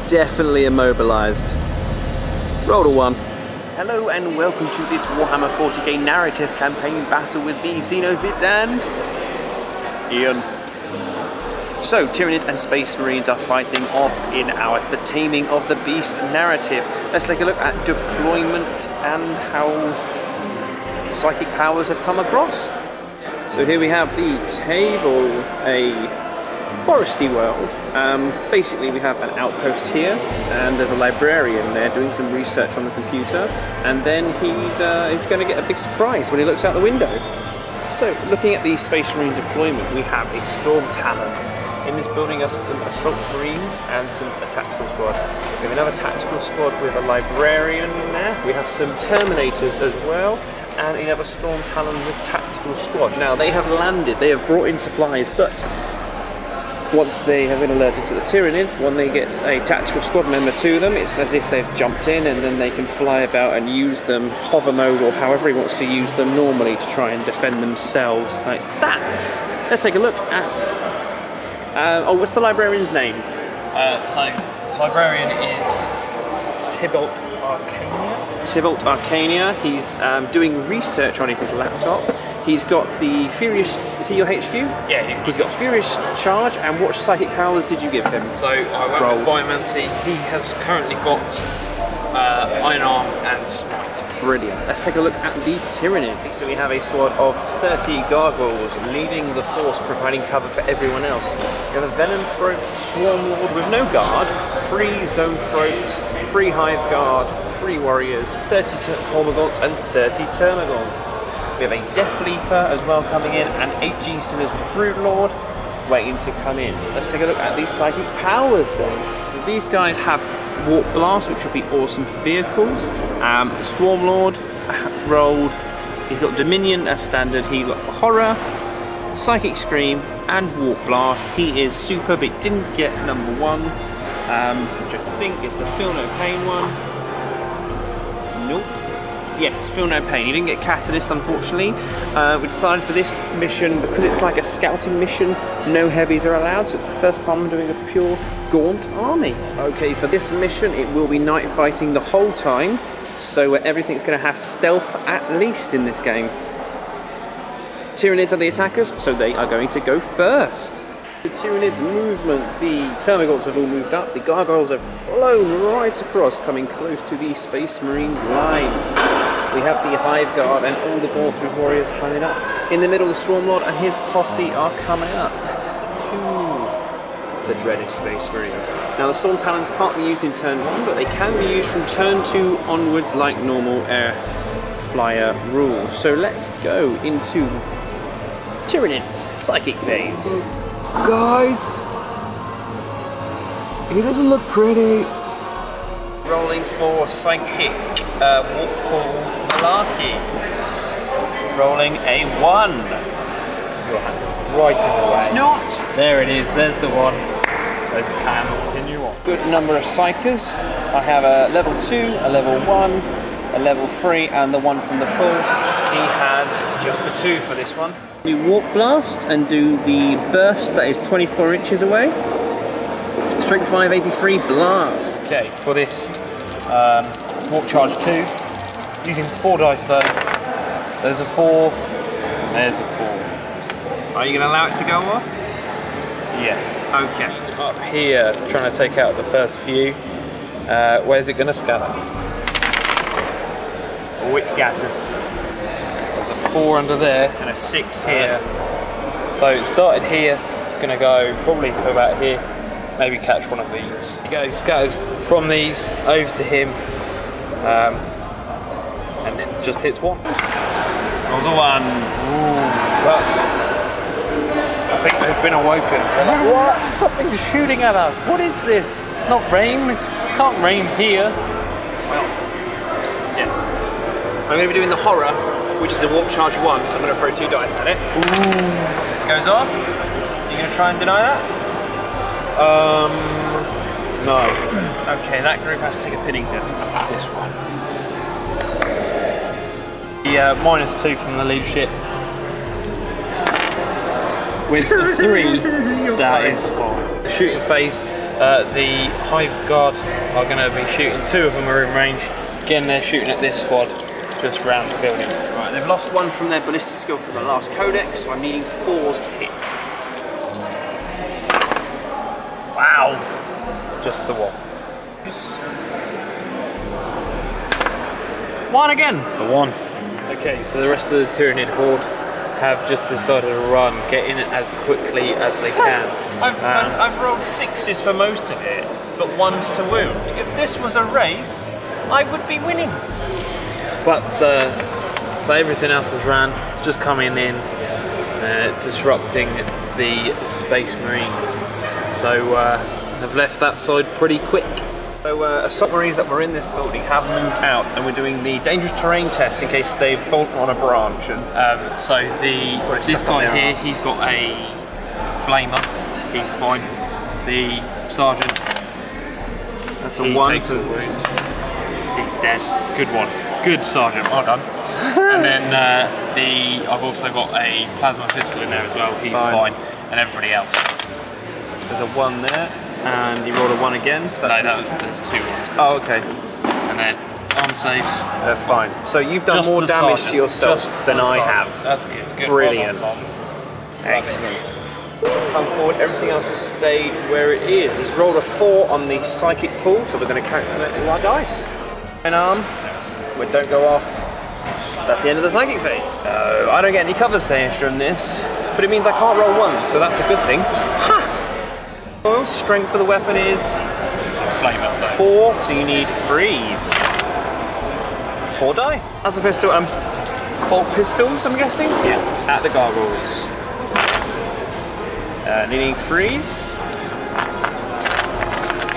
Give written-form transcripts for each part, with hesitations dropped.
definitely immobilized. Roll to 1. Hello and welcome to this Warhammer 40k narrative campaign battle with me, Xenovids and Ian. So, Tyranids and Space Marines are fighting off in the Taming of the Beast narrative. Let's take a look at deployment and how psychic powers have come across. So here we have the table, a foresty world. Basically we have an outpost here, and there's a librarian there doing some research on the computer, and then he's going to get a big surprise when he looks out the window. So, looking at the Space Marine deployment, we have a Storm Talon. In this building are some Assault Marines and a Tactical Squad. We have another Tactical Squad with a Librarian in there. We have some Terminators as well, and another Storm Talon with Tactical Squad. Now, they have landed, they have brought in supplies, but once they have been alerted to the Tyranids, when they get a Tactical Squad member to them, it's as if they've jumped in, and then they can fly about and use them, hover mode, or however he wants to use them normally to try and defend themselves, like that. Let's take a look at... what's the Librarian's name? So, Librarian is Tybalt Arcania. Tybalt Arcania. He's doing research on his laptop. He's got the Furious... Is he your HQ? Yeah, he's got Furious Charge, and what psychic powers did you give him? So, I went with Biomancy. He has currently got Iron Arm and Smite. Brilliant. Let's take a look at the Tyranids. So we have a squad of 30 gargoyles leading the force, providing cover for everyone else. We have a Venom Throat Swarm Lord with no guard, 3 Zone Throats, 3 Hive Guard, 3 Warriors, 30 Hormagaunts and 30 Termagants. We have a Death Leaper as well coming in, and 8 G-Sinners with Brood Lord waiting to come in. Let's take a look at these psychic powers then. So these guys have Warp Blast, which will be awesome vehicles. Swarm Lord rolled, he's got Dominion as standard, he got Horror, Psychic Scream and Warp Blast. He is super, but didn't get number 1, which I think is the Feel No Pain one. Nope. Yes, Feel No Pain. He didn't get Catalyst, unfortunately. We decided for this mission, because it's like a scouting mission, no heavies are allowed, so it's the first time I'm doing a pure Gaunt army. Okay, for this mission it will be night fighting the whole time, so everything's going to have stealth at least in this game. Tyranids are the attackers, so they are going to go first. The Tyranids movement, the Termagants have all moved up, the Gargoyles have flown right across, coming close to the Space Marines lines. We have the Hive Guard and all the Gauntlet Warriors coming up. In the middle, the Swarm Lord and his posse are coming up to the dreaded Space Marines. Now the Storm Talons can't be used in turn 1, but they can be used from turn 2 onwards like normal air flyer rules. So let's go into Tyranids Psychic phase. Guys, he doesn't look pretty. Rolling for Psychic Warp Pool Malarkey. Rolling a 1. Right in the way. It's not! There it is, there's the one. Let's continue on. Good number of Psychers. I have a level 2, a level 1, a level 3, and the one from the pool. He has just the 2 for this one. Do Warp Blast and do the burst that is 24 inches away. Strength 5, 83 Blast. Okay, for this, it's Warp Charge 2. Using 4 dice though. There's a 4, there's a 4. Are you going to allow it to go off? Yes. Okay. Up here, trying to take out the first few. Where's it going to scatter? Oh, it scatters. There's a 4 under there. And a 6 here. So it started here, it's going to go probably to about here. Maybe catch one of these. He goes, scatters from these over to him, and then just hits 1. Rolls a 1. Well, I think they've been awoken. They're like, what? Something's shooting at us. What is this? It's not rain. It can't rain here. Well, yes. I'm going to be doing the Horror, which is a Warp Charge 1, so I'm going to throw 2 dice at it. Ooh. Goes off. You going to try and deny that? No. Okay, that group has to take a pinning test. This one. The -2 from the leadership. With the 3, that is for the shooting phase. The Hive Guard are going to be shooting. 2 of them are in range. Again, they're shooting at this squad just round the building. Right, they've lost 1 from their ballistic skill from the last codex, so I'm needing 4s to hit. Wow! Just the one. 1 again! It's a 1. Okay, so the rest of the Tyranid horde have just decided to run, get in as quickly as they can. I've rolled 6s for most of it, but 1s to wound. If this was a race, I would be winning. But so everything else has ran, just coming in, disrupting the Space Marines. So they've left that side pretty quick. So assault marines that were in this building have moved out, and we're doing the dangerous terrain test in case they fall on a branch. And So this guy here, he's got a flamer. He's fine. The sergeant, that's a 1. takes a wound. He's dead. Good one. Good sergeant. Well done. And then I've also got a plasma pistol in there as well. He's fine. And everybody else. There's a 1 there, and you rolled a 1 again. So that's there's 2 ones. Oh, okay. And then arm saves. They're fine. So you've done Just more the damage sergeant. to yourself Just than the I sergeant. have. That's good. Good. Brilliant. Well done, sergeant. Excellent. So come forward, everything else has stayed where it is. He's rolled a 4 on the psychic pool, so we're going to calculate all our dice. An arm, we don't go off. That's the end of the psychic phase. No, I don't get any cover saves from this, but it means I can't roll 1, so that's a good thing. Ha! Well, strength for the weapon is It's a flamer, so 4, so you need 3s. 4 die. As a pistol, bolt pistols, I'm guessing? Yeah, at the gargoyles. Needing 3s.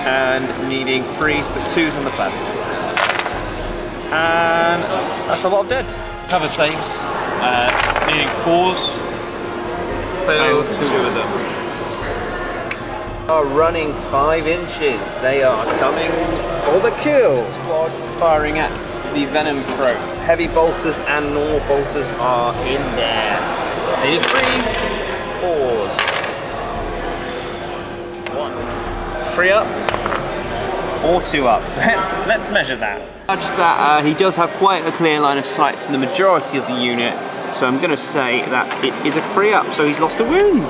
And needing 3s, but 2s on the plasma. And that's a lot of dead. cover saves. Needing 4s. Failed 2 of them. Are running 5 inches. They are coming for the kill. Squad firing at the Venom Throat. Heavy bolters and normal bolters are in there. They need 3s, 4s. 1. 3 up or 2 up. Let's measure that. Judge that he does have quite a clear line of sight to the majority of the unit, so I'm going to say that it is a 3 up. So he's lost a wound.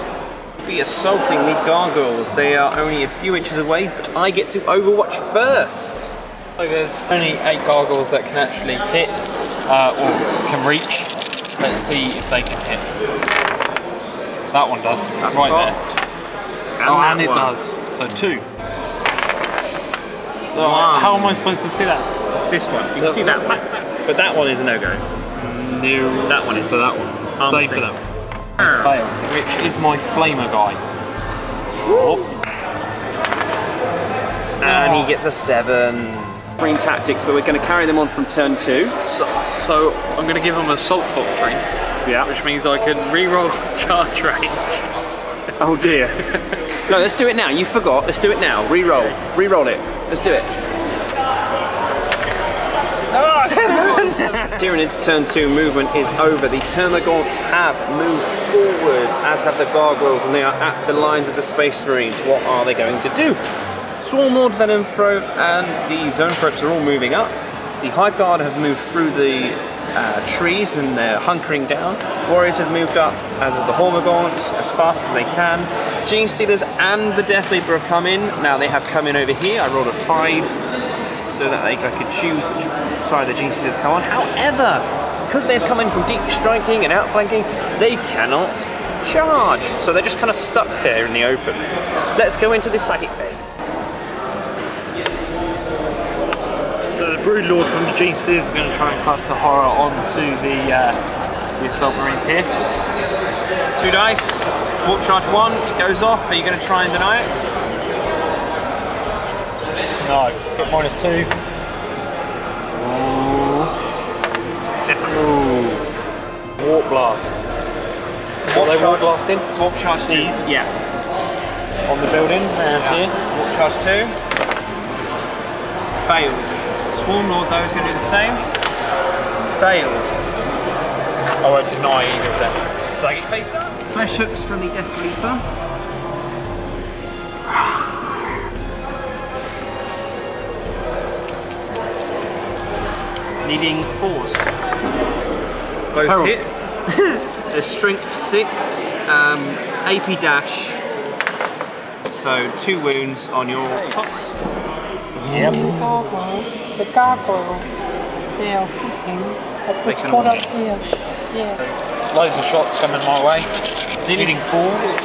Be assaulting the gargoyles. They are only a few inches away, but I get to overwatch first. So there's only 8 gargoyles that can actually hit, or can reach. Let's see if they can hit. That one does, That's right got. there. And it does. So 2. So how am I supposed to see that? This one. You can see that one. But that one is a no-go. No. That one is. So that one. Save for that one. Failed, which is my flamer guy. Oh. And he gets a 7. Green tactics, but we're going to carry them on from turn 2. So I'm going to give him assault doctrine, Yeah. which means I can reroll charge range. Oh dear. No, let's do it now. You forgot. Let's do it now. Reroll. Reroll it. Let's do it. Tyranids turn 2 movement is over. The Termagants have moved forwards, as have the Gargoyles, and they are at the lines of the Space Marines. What are they going to do? Swarmlord, Venom Throat, and the Zone Throats are all moving up. The Hive Guard have moved through the trees and they're hunkering down. Warriors have moved up, as have the Hormagaunts, as fast as they can. Gene Stealers and the Death Leaper have come in. Now they have come in over here. I rolled a 5 so that I could choose which side the Gene Stealers come on. However, because they've come in from deep striking and outflanking, they cannot charge. So they're just kind of stuck there in the open. Let's go into the psychic phase. So the Broodlord from the Gene Stealers are going to try and cast the horror onto the Assault Marines here. 2 dice. Warp charge 1. It goes off. Are you going to try and deny it? No, hit -2. Ooh. Warp blast. So Are they warp blasting? Warp charge 2. These? Yeah. On the building and here. Warp charge 2. Failed. Swarmlord though is going to do the same. Failed. I won't deny either of them. Psychic phase done. Flesh hooks from the Death Leaper. Needing 4s. Both Perils. hit. A strength 6, AP dash. So 2 wounds on your tots. Yep. Gargoyles, the gargoyles, they are hitting at the spot up here. Yeah. Loads of shots coming my way. Needing 4s.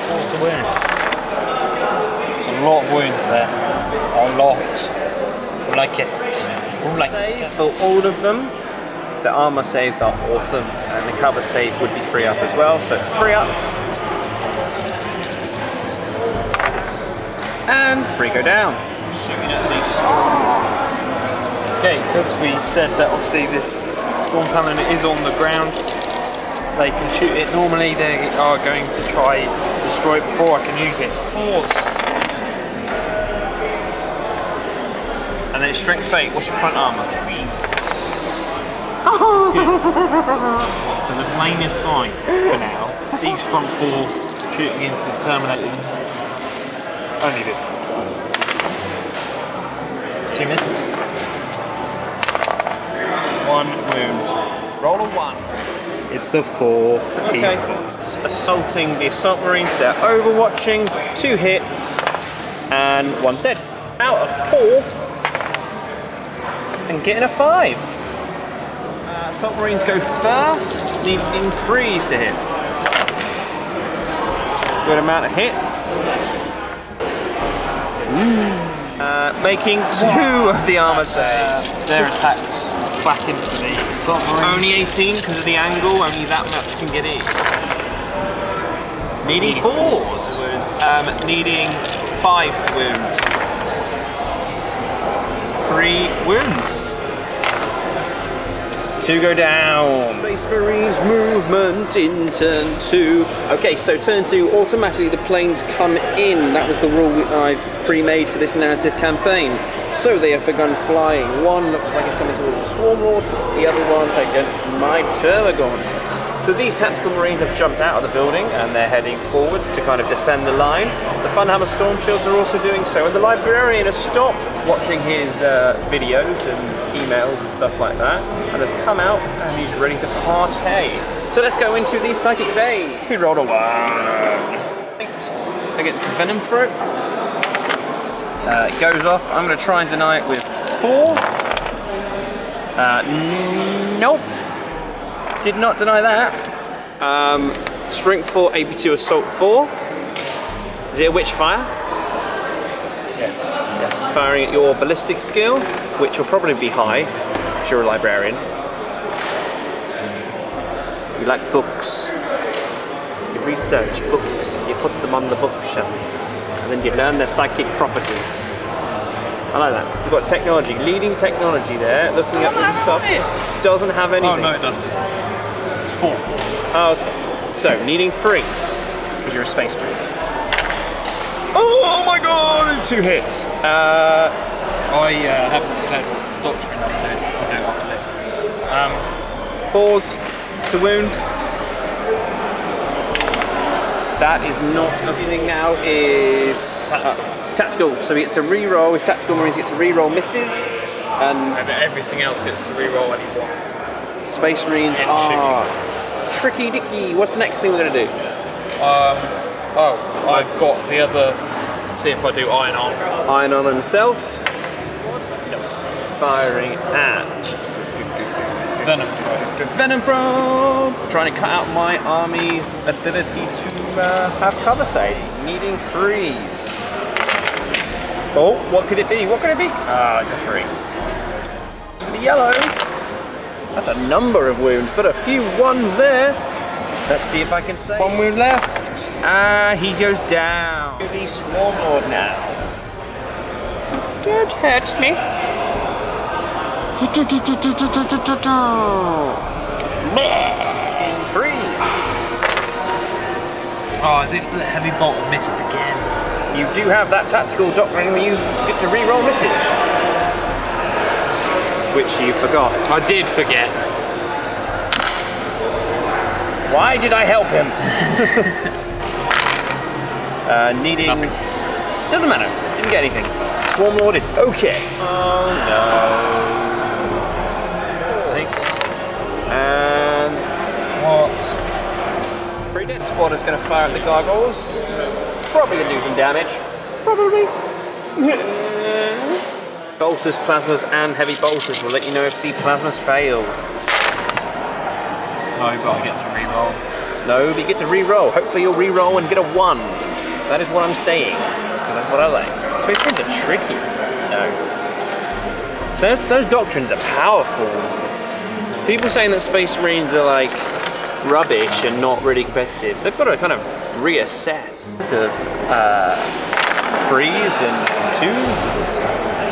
4s to wound. There's a lot of wounds there. A lot. Like it. Like Save for all of them. The armor saves are awesome, and the cover save would be 3 up as well, so it's 3 ups. And 3 go down. Shooting at the storm. Okay, because we said that obviously this storm cannon is on the ground, they can shoot it normally, they are going to try to destroy it before I can use it. 4s. And then strength 8, what's your front armor? It's good. So the plane is fine for now. These front 4 shooting into the Terminators. Only this. 2 miss. 1 wound. Roll a 1. It's a 4. Okay. Peaceful. Assaulting the assault marines, they're overwatching. 2 hits, and 1's dead. Out of 4, and getting a 5. Assault marines go first, needing 3s to hit. Good amount of hits. Making 2 of the armor save. Their attacks back into the assault marines. Only 18 because of the angle, only that much can get in. Needing 4s. Needing 5s to wound. 3 wounds. 2 go down. Space Marines movement in turn 2. Okay, so turn 2, automatically the planes come in. That was the rule I've pre-made for this narrative campaign. So they have begun flying. One looks like it's coming towards the Swarm Lord, the other one against my Termagants. So these tactical marines have jumped out of the building and they're heading forwards to kind of defend the line. The Funhammer Storm Shields are also doing so, and the Librarian has stopped watching his videos and emails and stuff like that, and has come out and he's ready to partay. So let's go into the Psychic Phase. He rolled a 1 against the Venom Throat. It goes off. I'm going to try and deny it with 4. Nope. Did not deny that. Strength 4, AP2, Assault 4. Is it a Witchfire? Yes. Yes. Firing at your ballistic skill, which will probably be high, because you're a librarian. You like books. You research books, you put them on the bookshelf, and then you learn their psychic properties. I like that. You've got technology, leading technology there, looking at the stuff. Doesn't have anything. Oh no, it doesn't. It's 4. Oh, okay. So, needing 3s, because you're a space marine. Oh my god! 2 hits. I haven't declared what doctrine I'm doing after this. 4s to wound. That is not everything now is tactical. So he gets to re-roll. His tactical marines get to re-roll misses, and everything else gets to re-roll when he wants. space marines And are tricky dicky. What's the next thing we're going to do? I've got the other. See if I do iron armor. Iron on himself. Firing at Venom. Venom Throat. Trying to cut out my army's ability to have cover saves. Needing 3s. Oh, what could it be? What could it be? Ah, it's a 3. For the yellow. That's a number of wounds, but a few 1s there. Let's see if I can save. 1 wound left. He goes down. To the Swarm Lord now. Don't hurt me. In 3s. Oh, as if the heavy bolt missed again. You do have that tactical doctrine where you get to re-roll misses. Which you forgot. I did forget. Why did I help him? Needing... Nothing. Doesn't matter. Didn't get anything. Swarm Lord is okay. Oh no. And what? Free Death Squad is going to fire at the gargoyles. Probably going to do some damage. Probably. Bolters, plasmas, and heavy bolters will let you know if the plasmas fail. No, but I get to re-roll. No, but you get to re-roll. Hopefully you'll re-roll and get a 1. That is what I'm saying. And that's what I like. Space Marines are tricky. No. Those doctrines are powerful. People saying that Space Marines are like rubbish and not really competitive, they've got to kind of reassess to threes and twos.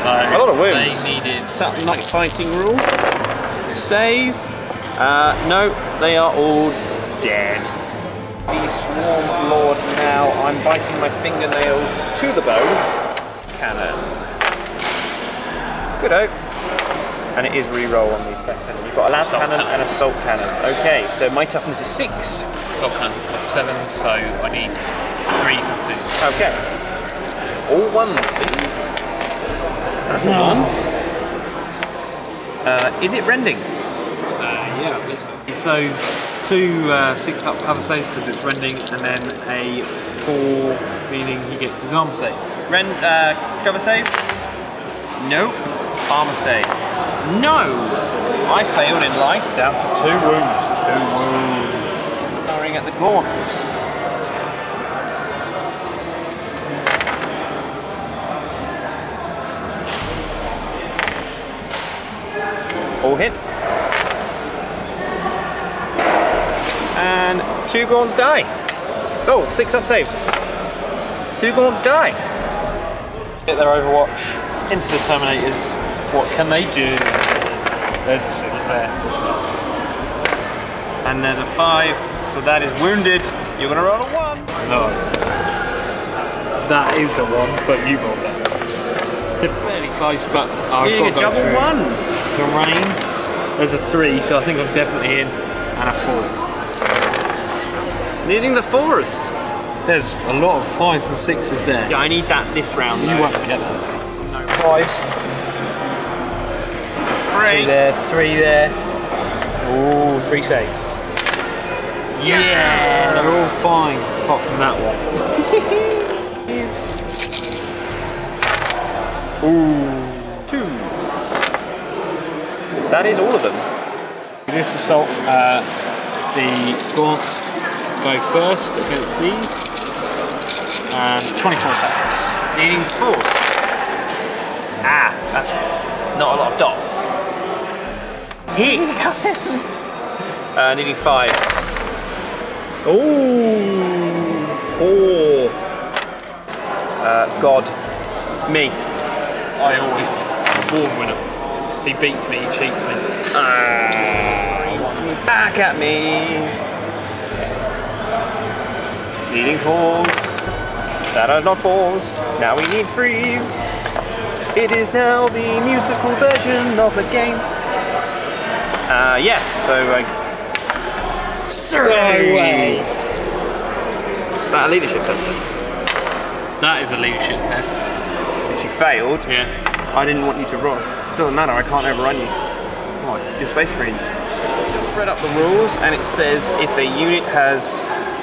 So a lot of wounds. They needed Something like fighting rule. Save. No, they are all dead. The Swarm Lord now. I'm biting my fingernails to the bone. Cannon. Good. And it is re-roll on these things. You've got a lance cannon and assault cannon. Okay, so my toughness is 6. assault cannons is 7, so I need 3s and 2s. Okay. All 1s, please. That's a 1. Is it rending? Yeah, I believe so. So 2 6-up cover saves because it's rending, and then a 4 meaning he gets his armor save. Cover saves? No. Armor save? No! I failed in life. Down to 2 wounds. 2 wounds. Firing at the gaunts. All hits. And 2 gaunts die. Oh, 6-up saves. 2 gaunts die. Get their Overwatch into the Terminators. What can they do? There's a 6 there. And there's a 5, so that is wounded. You're gonna roll a 1. No. That is a 1, but you rolled that. It's fairly close, but I've got to go double through. 1. Terrain. There's a 3, so I think I'm definitely in, and a 4. Needing the 4s. There's a lot of 5s and 6s there. Yeah, I need that this round. You though. won't get that. No 5s. 3 there, 3 there. Ooh, 3 saves. Yeah! They're all fine, apart from that one. Ooh. 2s. That is all of them. This assault, the gaunts go first against these, and 24 attacks. Needing 4s. Ah, that's not a lot of dots. Hits. Needing 5s. Ooh, 4. God. Me. I always award winner. If he beats me, he cheats me. He's coming back at me. Needing 4s. That are not 4s. Now he needs 3s. It is now the musical version of the game. Yeah, so No way! Is that a leadership test then? That is a leadership test. Which you failed. Yeah. I didn't want you to run. Doesn't matter, I can't overrun you. What? You're Space Marines. Just read up the rules, and it says if a unit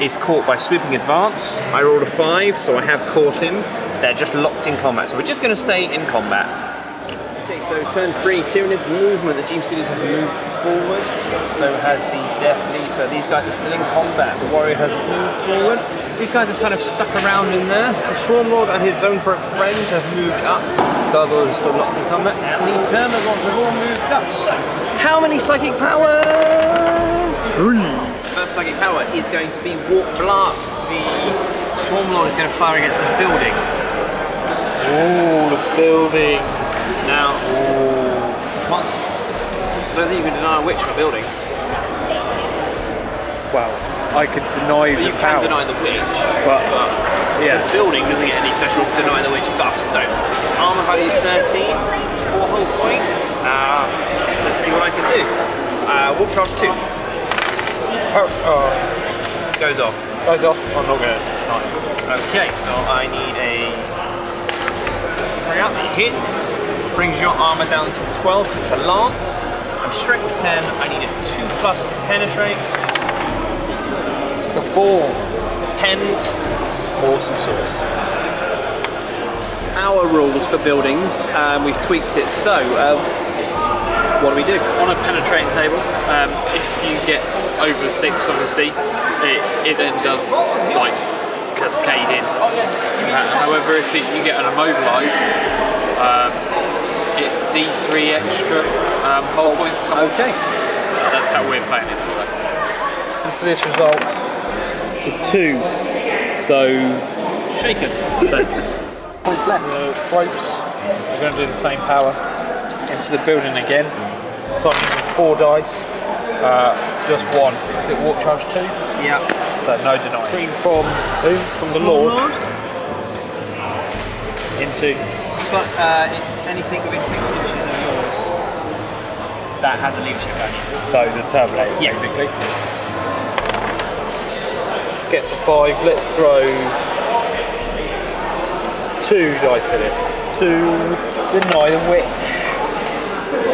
is caught by sweeping advance, I rolled a 5, so I have caught him. They're just locked in combat, so we're just going to stay in combat. Okay, so turn 3, Tyranids movement. The Dream Stealers have moved forward, so has the Death Leaper. These guys are still in combat. The Warrior hasn't moved forward. These guys have kind of stuck around in there. The Swarm Lord and his Zone for friends have moved up. Gargoyle is still locked in combat. And the Eternal Gods have all moved up. So, how many psychic power? 3. First psychic power is going to be Warp Blast. The Swarm Lord is going to fire against the building. Oh, the building. Now, what? I don't think you can deny a witch on a building. Well, I could deny But the you power. can deny the witch, But, yeah. The building doesn't get any special deny the witch buffs, so its armor value 13, 4 hull points. Let's see what I can do. Warp charge 2. Goes off. Goes off. I'm not going to. Okay, so I need a 3 up, it hits. Brings your armor down to 12 because it's a lance. I'm strength 10, I need a 2+ to penetrate. It's a 4. Penned. Awesome sauce. Our rules for buildings, we've tweaked it so, what do we do? On a penetrating table, if you get over 6, obviously, it then does like cascade in. However, if you get an immobilised, it's D3 extra hull points come off. Okay. That's how we're playing it. And to this result, to 2. So shaken. Points left. The thropes are going to do the same power into the building again. Starting with 4 dice, just 1. Is it warp charge 2? Yeah. So no denying. Green from who? From the Lord. Into. So, it's anything within 6 inches of yours that has a leadership value. So the Terminators, basically. Gets a 5. Let's throw 2 dice at it. To deny the witch.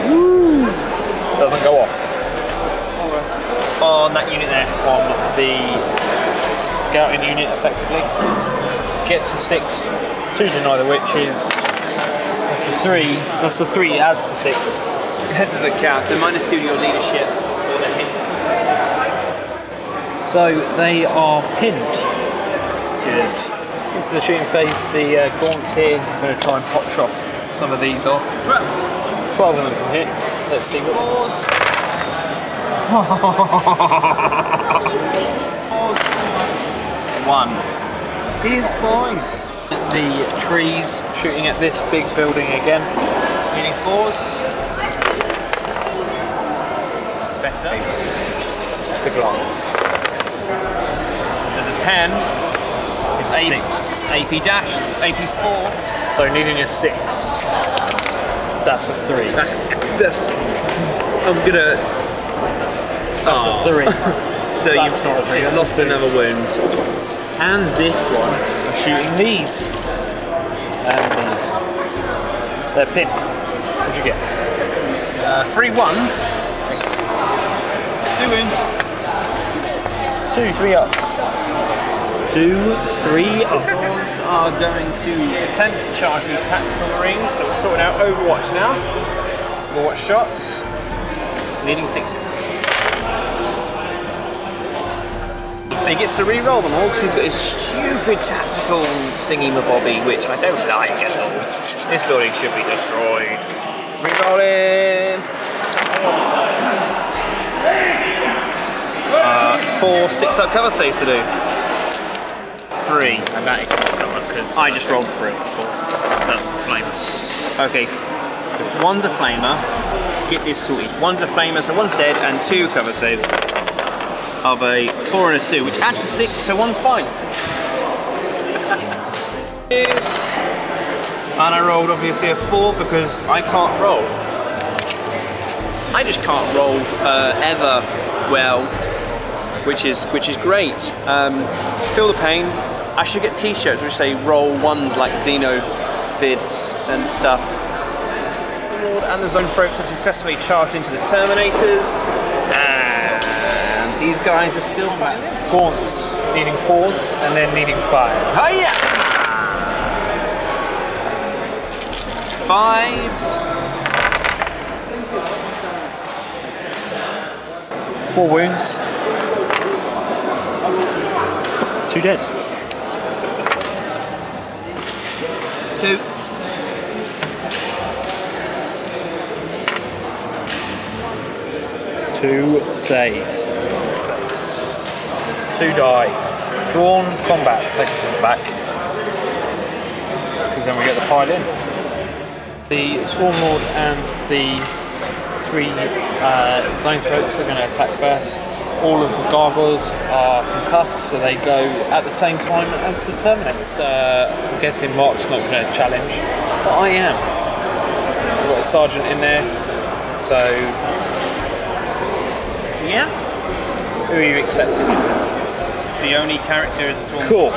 Woo! Doesn't go off. On that unit there. On the scouting unit, effectively. Gets a 6. To deny the witches. That's the 3. That's the 3 adds to 6. That doesn't count. So -2 to your leadership or the hint. So they are pinned. Good. Into the shooting phase, the gaunts here. I'm going to try and pop shot some of these off. 12 of them can hit. Let's see what. 1. He is fine. The trees shooting at this big building again. Hitting 4s. Better. The glance. There's a 10. It's 6. AP dash, AP 4. So needing a 6. That's a 3. That's I'm gonna. That's a 3. So That's not a 3. It's That's lost a 2. another wound. And this one are shooting these. And these. They're pinned. What'd you get? 3 1s. 2 wounds. 2 3 ups. 2 3 ups. Are going to attempt to charge these tactical marines. So we're sorting out Overwatch now. Overwatch shots. Needing 6s. He gets to re-roll them all because he's got his stupid tactical thingy-mabobby, which I don't like at all. This building should be destroyed. Re-rolling. It's 4 6-up cover saves to do. 3, and that equals cover because I just rolled 3. That's a flamer. Okay, so 1's a flamer. Let's get this sorted. 1's a flamer, so 1's dead, and 2 cover saves. Of a 4 and a 2, which add to 6, so 1's fine. Yes. And I rolled obviously a 4 because I can't roll. I just can't roll ever well, which is great. Feel the pain. I should get t-shirts which say roll 1s like Xenovids and stuff. And the zone thropes have successfully charged into the Terminators. These guys are still flat. Gaunts needing 4s and then needing 5s. Hiya! 5s. 4 wounds. 2 dead. 2. 2 saves. 2 die. Drawn combat. Take it from the back. Because then we get the pile in. The Swarm Lord and the 3 Zone Thropes are going to attack first. All of the Gargoyles are concussed, so they go at the same time as the Terminators. I'm guessing Mark's not going to challenge, but I am. I've got a Sergeant in there, so Yeah. who are you accepting? The only character is a swarm. Cool.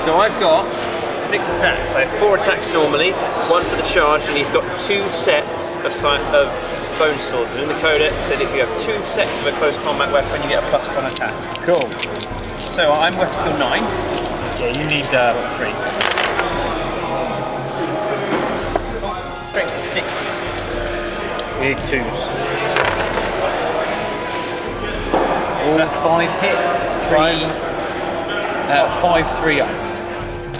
So I've got 6 attacks. I have 4 attacks normally, 1 for the charge, and he's got 2 sets of bone swords. And in the codex said if you have 2 sets of a close combat weapon, you get a +1 attack. Cool. So I'm weapon skill 9. Yeah, you need 3s. Strength 6. We need 2s. All 5 hit. 5 3-ups.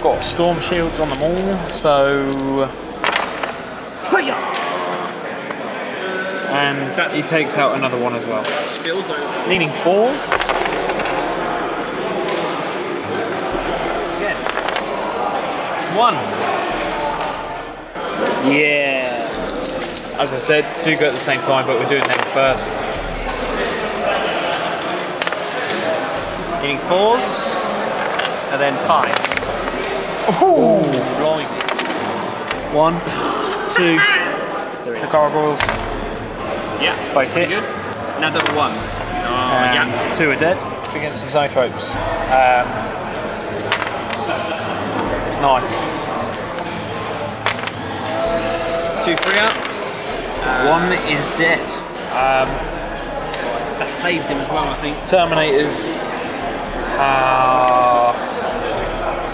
Got storm shields on them all, so. And he takes out another one as well. Leaning 4s. Again. 1. Yeah. As I said, do go at the same time, but we're doing them first. Leaning 4s. And then 5s. Oh, blimey. 1, 2. The gargoyles. Yeah, Both hit. good. Now double 1s. And 2 are dead against the Zoanthropes. It's nice. 2 3-ups. 1 is dead. That saved him as well, I think. Terminators.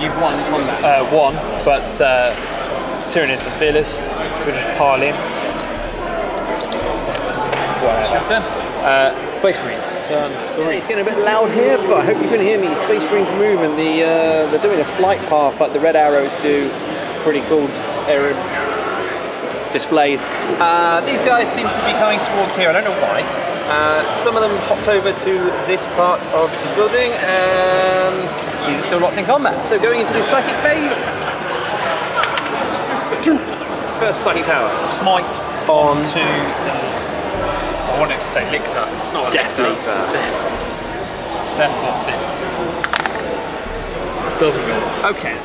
You've won combat. 1, but Tyranids are fearless, so we'll just pile in. Your turn. Space Marines, turn 3. It's getting a bit loud here, but I hope you can hear me. Space Marines move and they're doing a flight path like the red arrows do. It's pretty cool aero displays. These guys seem to be coming towards here. I don't know why. Some of them hopped over to this part of the building, and these are still locked in combat. So going into the psychic phase. First psychic power. Smite On to. I wanted to say lictor. It's not a Death lictor. Leaper. Death, that's it. Doesn't go off. Okay.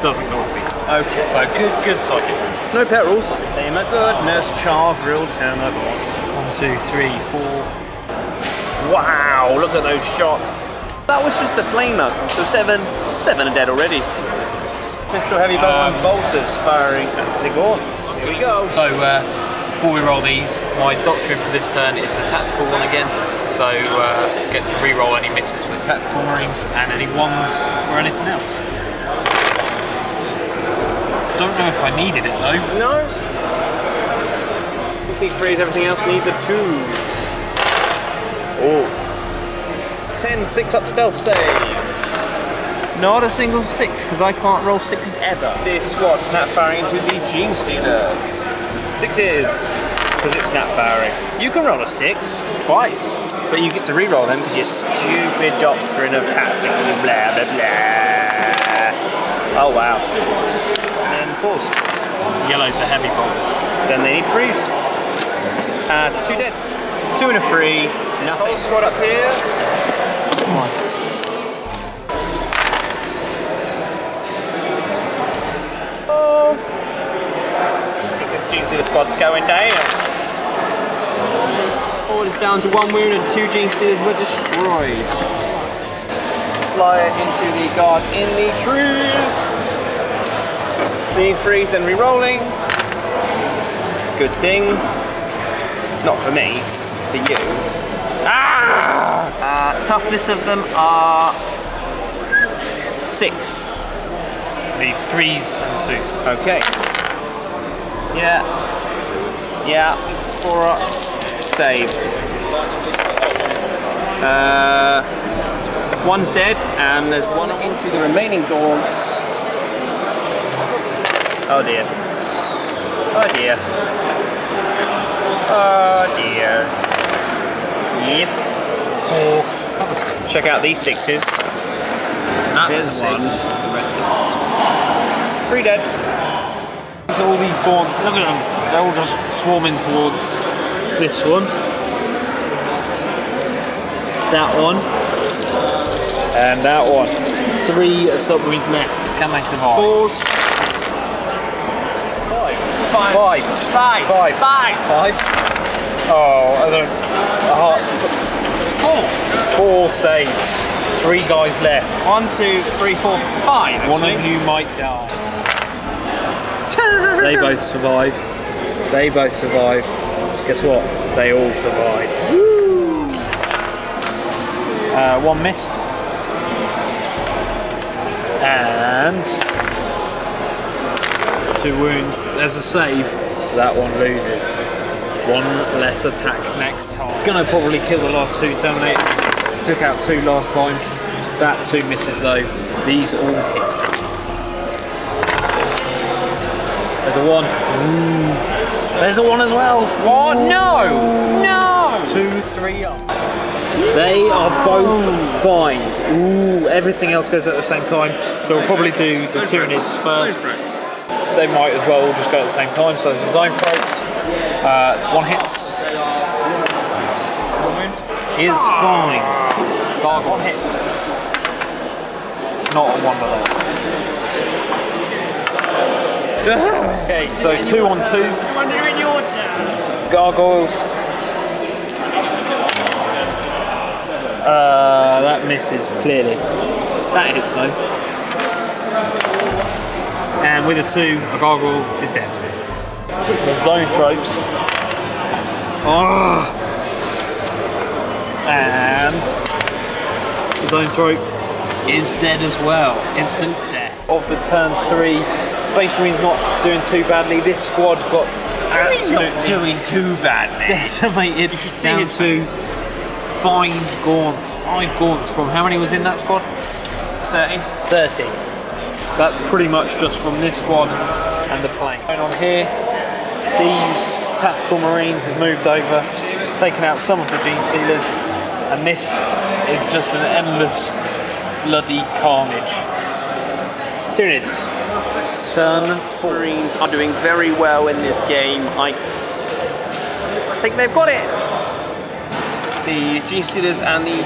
Doesn't go off either. Okay. So good psychic. No perils. Aim are good. Nurse Char, Grill, Turnobots. 1, 2, 3, 4. Wow, look at those shots. That was just the flamer. So 7 are dead already. Pistol heavy bolt and bolters firing at the gaunts. Here we go. So before we roll these, my doctrine for this turn is the tactical one again. So get to re-roll any misses with tactical marines and any 1s for anything else. Don't know if I needed it though. No. Need 3s, everything else need the 2s. Oh. 10 6-up stealth saves. Not a single 6, because I can't roll 6s ever. This squad snap firing into the Gene Stealers. 6s, because it's snap firing. You can roll a 6 twice, but you get to re-roll them because your stupid doctrine of tactical blah blah blah. Oh wow. And then pause. Yellows are heavy bolts. Then they need 3s. 2 dead. 2 and a 3. This whole squad up here. Oh. I think this Gene Stealer squad's going down. All is down to 1 wound and 2 Gene Stealers were destroyed. Fly into the guard in the trees. Need 3s, then re-rolling. Good thing. Not for me, for you. Toughness of them are 6. Need 3s and 2s. Okay. Yeah. 4-ups. Saves. 1's dead, and there's 1 into the remaining gaunts. Oh dear. Oh dear. Oh dear. Yes. 4. Check out these 6s. That's There's 1. The rest are 3 dead. So all these gaunts, look at them. They're all just swarming towards this one. That one. And that one. 3 submarines left. Can they survive? 4s. 5s. 5s. 5s. Oh, I don't. 4 saves. 3 guys left. 1, 2, 3, 4, 5. One of you might die. They both survive. They both survive. Guess what? They all survive. Woo! 1 missed. And 2 wounds. There's a save. That one loses. 1 less attack next time. Gonna probably kill the last 2 Terminators. Took out 2 last time. That 2 misses though. These all hit. There's a 1. There's a 1 as well. What? No! No! 2, 3 up. They are both fine. Ooh, everything else goes at the same time. So we'll probably do the Tyranids first. They might as well all just go at the same time. So there's Zone Throats. 1 hits. Is fine. Guard 1 hit. Not on 1 below. Okay, so 2 on 2. Gargoyles. That misses clearly. That hits though. And with a 2, a gargoyle is dead. The Zone Throats. Oh. And the Zone Throat is dead as well. Instant death. Of the turn 3, Space Marines not doing too badly. This squad got absolutely not doing too badly. Decimated down to 5 gaunts. 5 gaunts from how many was in that squad? 30. 30. That's pretty much just from this squad and the plane. Going on here, these tactical marines have moved over, taken out some of the Gene Stealers, and this is just an endless bloody carnage. Tyranids. Turn 4. Marines are doing very well in this game. I think they've got it. The G-Stealers and the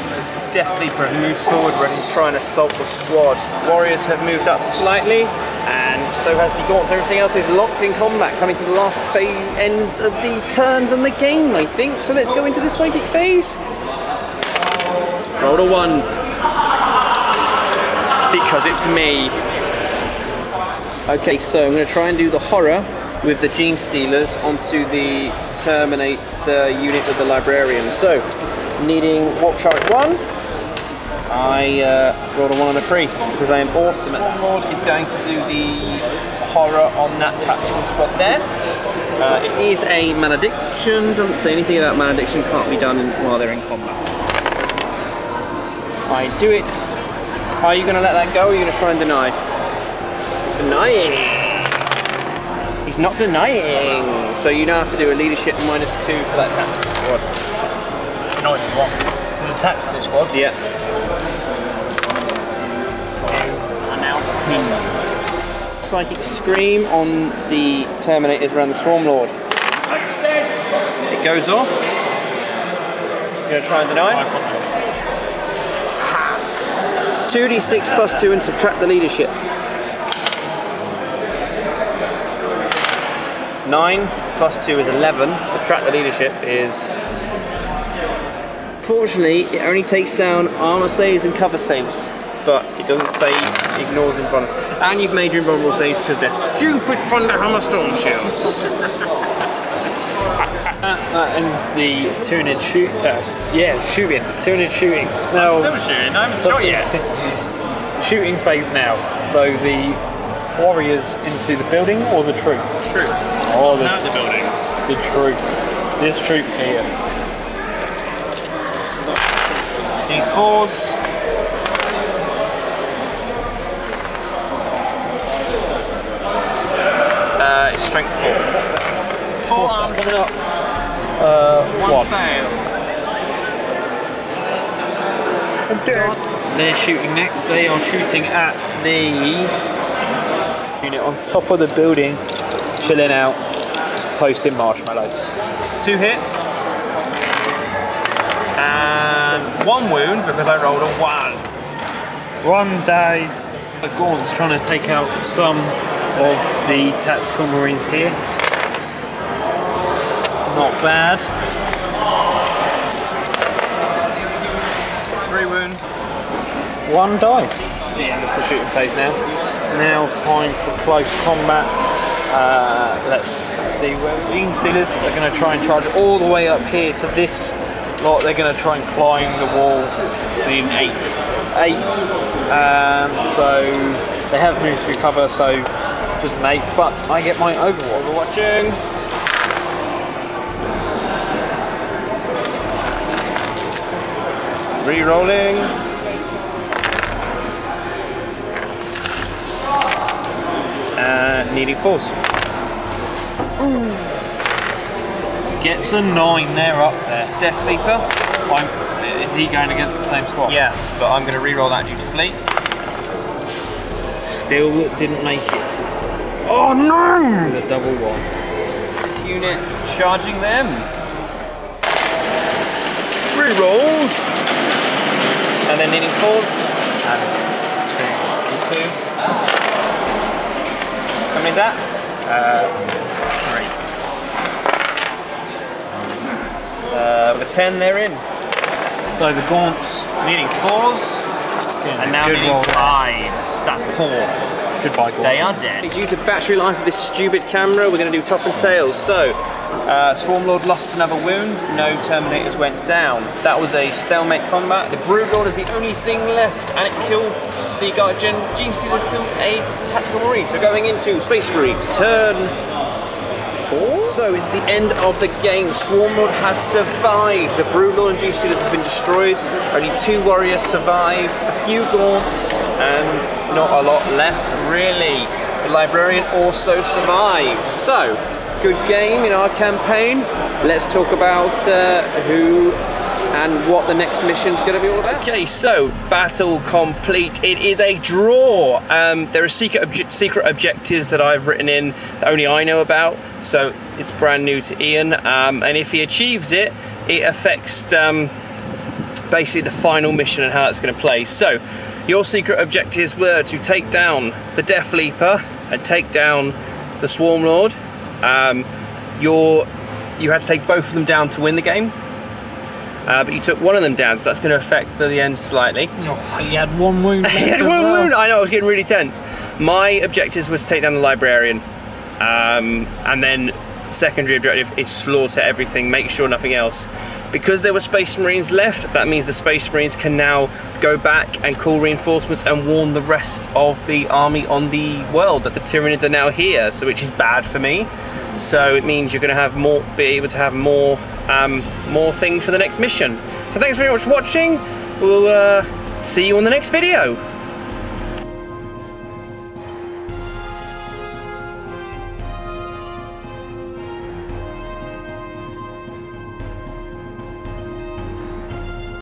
Death Leaper have moved forward, ready to try and assault the squad. Warriors have moved up slightly, and so has the Gaunts. Everything else is locked in combat, coming to the last ends of the turns and the game, I think. So let's go into the psychic phase. Roll a 1. Because it's me. Okay, so I'm going to try and do the horror with the Gene Stealers onto the Terminate the unit with the Librarian. So, needing Warp Charge 1, I rolled a 1 and a 3 because I am awesome. Lord is going to do the horror on that tactical squad there. It is a malediction, doesn't say anything about malediction, can't be done while they're in combat. I do it. Are you going to let that go or are you going to try and deny? Denying. He's not denying. So you now have to do a leadership -2 for that tactical squad. Not even 1. For the tactical squad? Yeah. And now pinned. Psychic Scream on the Terminators around the Swarm Lord. It goes off. You're going to try and deny? 2d6 plus 2 and subtract the leadership. 9 plus 2 is 11. Subtract the leadership is... Fortunately, it only takes down armor saves and cover saves, but it doesn't say ignores invulnerable. And you've made your invulnerable saves because they're stupid Thunderhammer Storm Shields. That ends the Tyranid shooting. Tyranid shooting. It's now Still shooting, I haven't shot yet. shooting phase now. So the warriors into the building or the troop? True. Oh, Not the building. The troop. This troop here. D4s. It's strength 4. 4 Force coming up. 1. fail. They're shooting next. They are shooting at the unit on top of the building, chilling out, toasting marshmallows. 2 hits. And 1 wound because I rolled a 1. 1 dies. The Gaunts trying to take out some of the tactical marines here. Not bad. wounds. 1 dice. It's the end of the shooting phase now. It's now time for close combat. Let's see where the Gene Stealers are going to try and charge all the way up here to this lot. They're going to try and climb the wall. It's an 8. It's 8. So they have moved through cover, so just an 8. But I get my overwatching. Re-rolling. Needing force. Gets a 9, they're up there. Death Leaper. Is he going against the same squad? Yeah, but I'm going to re-roll that due to fleet. Still didn't make it. Oh no! With a double 1. This unit charging them. Re-rolls. And then needing force. And 2. How many is that? 3. With a 10, they're in. So the Gaunts Needing 4s. And now good needing roll. 5s. That's poor. Goodbye, Gaunts. They are dead. Due to battery life of this stupid camera, we're going to do top and tails. So, Swarmlord lost another wound. No Terminators went down. That was a stalemate combat. The Broodlord is the only thing left, and it killed the Guardian. Gene Stealers killed a Tactical Marine. So going into Space Marines, turn 4. So it's the end of the game. Swarmlord has survived. The Broodlord and Gene Stealers have been destroyed. Only 2 warriors survive. A few Gaunts, and not a lot left, really. The Librarian also survives. So, good game in our campaign. Let's talk about who and what the next mission is going to be all about. Okay, so battle complete. It is a draw. There are secret objectives that I've written in that only I know about, so it's brand new to Ian. And if he achieves it, it affects basically the final mission and how it's going to play. So your secret objectives were to take down the Death Leaper and take down the Swarmlord. You had to take both of them down to win the game. But you took one of them down, so that's going to affect the end slightly. He had 1 wound. He had 1 wound! I know, I was getting really tense. My objectives was to take down the Librarian. And then the secondary objective is slaughter everything, make sure nothing else. Because there were Space Marines left, that means the Space Marines can now go back and call reinforcements and warn the rest of the army on the world that the Tyranids are now here, so which is bad for me. So it means you're going to have be able to have more things for the next mission. So thanks very much for watching. We'll see you on the next video.